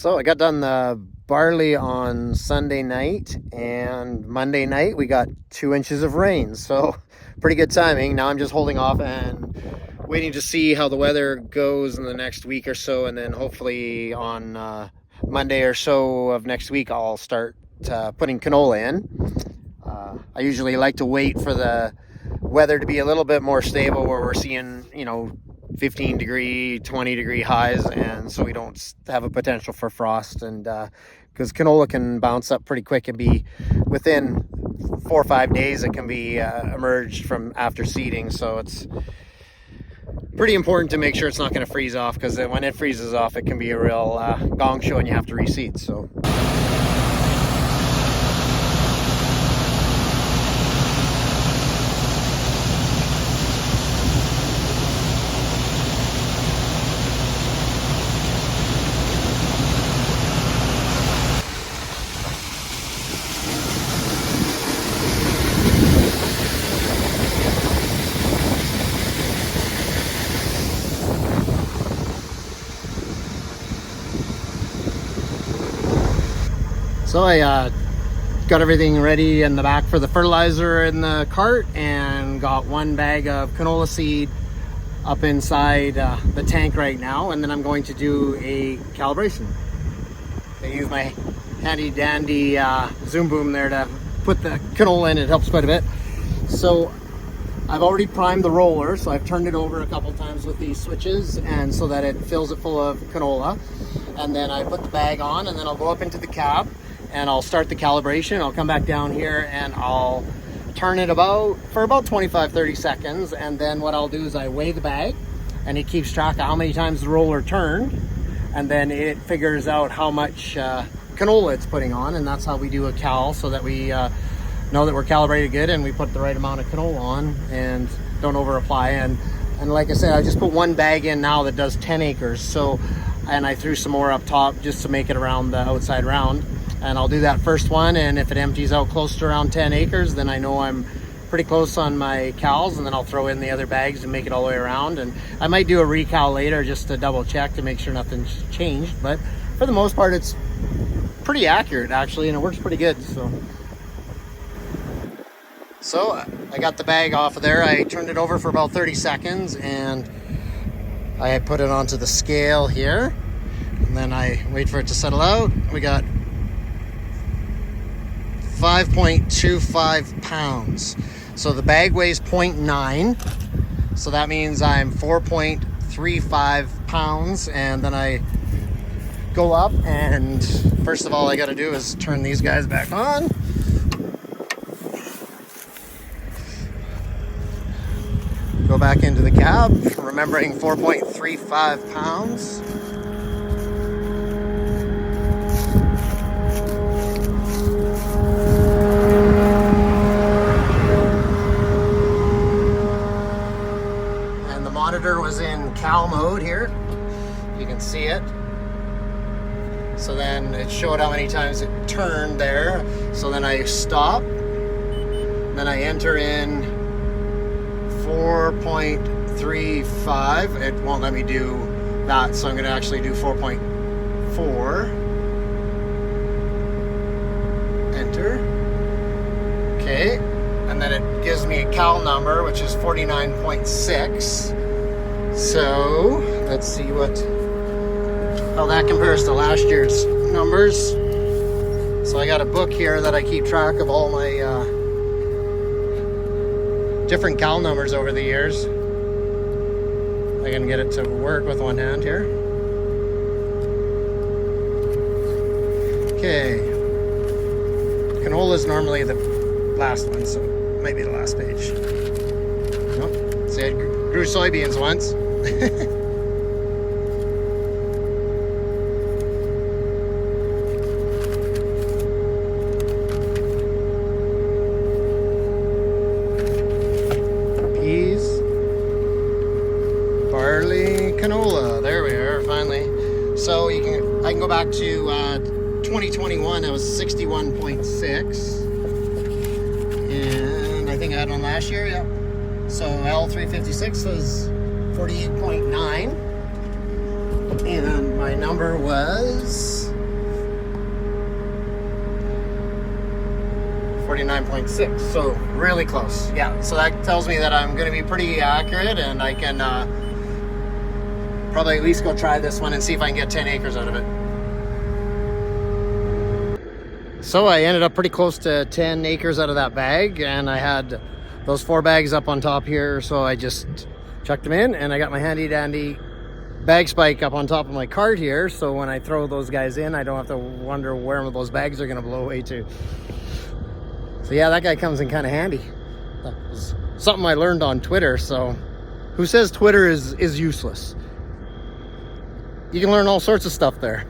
So I got done the barley on Sunday night, and Monday night we got 2 inches of rain. So pretty good timing. Now I'm just holding off and waiting to see how the weather goes in the next week or so, and then hopefully on Monday or so of next week I'll start putting canola in. I usually like to wait for the weather to be a little bit more stable, where we're seeing 15 degree 20 degree highs, and so we don't have a potential for frost. And because canola can bounce up pretty quick and be within 4 or 5 days, it can be emerged from after seeding. So it's pretty important to make sure it's not going to freeze off, because when it freezes off, it can be a real gong show and you have to reseed. So I got everything ready in the back for the fertilizer in the cart, and got 1 bag of canola seed up inside the tank right now, and then I'm going to do a calibration. I use my handy dandy zoom boom there to put the canola in. It helps quite a bit. So I've already primed the roller, so I've turned it over a couple times with these switches, and so that it fills it full of canola. And then I put the bag on, and then I'll go up into the cab and I'll start the calibration. I'll come back down here and I'll turn it for about 25-30 seconds. And then what I'll do is I weigh the bag, and it keeps track of how many times the roller turned, and then it figures out how much canola it's putting on. And that's how we do a cal, so that we know that we're calibrated good and we put the right amount of canola on and don't over apply. And like I said, I just put 1 bag in now that does 10 acres. So, and I threw some more up top just to make it around the outside round. And I'll do that first one, and if it empties out close to around 10 acres, then I know I'm pretty close on my cals, and then I'll throw in the other bags and make it all the way around. And I might do a recal later just to double check to make sure nothing's changed, but for the most part it's pretty accurate actually, and it works pretty good. So I got the bag off of there. I turned it over for about 30 seconds, and I put it onto the scale here, and then I wait for it to settle out. We got 5.25 pounds. So the bag weighs 0.9. So that means I'm 4.35 pounds. And then I go up, and first of all I got to do is turn these guys back on. Go back into the cab, remembering 4.35 pounds. Monitor was in cal mode here, you can see it. So then it showed how many times it turned there. So then I stop, then I enter in 4.35. It won't let me do that, so I'm going to actually do 4.4. Enter. Okay, and then it gives me a cal number, which is 49.6. So let's see how that compares to last year's numbers. So I got a book here that I keep track of all my different cal numbers over the years. I can get it to work with one hand here. Okay. Canola is normally the last one, so it might be the last page. Nope. See, I grew soybeans once. Peas, barley, canola. There we are, finally. So I can go back to 2021. That was 61.6, and I think I had one last year. Yep. So L356 was 48.9, and my number was 49.6, so really close. Yeah, so that tells me that I'm going to be pretty accurate, and I can probably at least go try this one and see if I can get 10 acres out of it. So I ended up pretty close to 10 acres out of that bag, and I had those 4 bags up on top here, so I just chucked them in, and I got my handy dandy bag spike up on top of my cart here, so when I throw those guys in, I don't have to wonder where those bags are going to blow away to. So yeah, that guy comes in kind of handy. That was something I learned on Twitter. So who says Twitter is useless? You can learn all sorts of stuff there.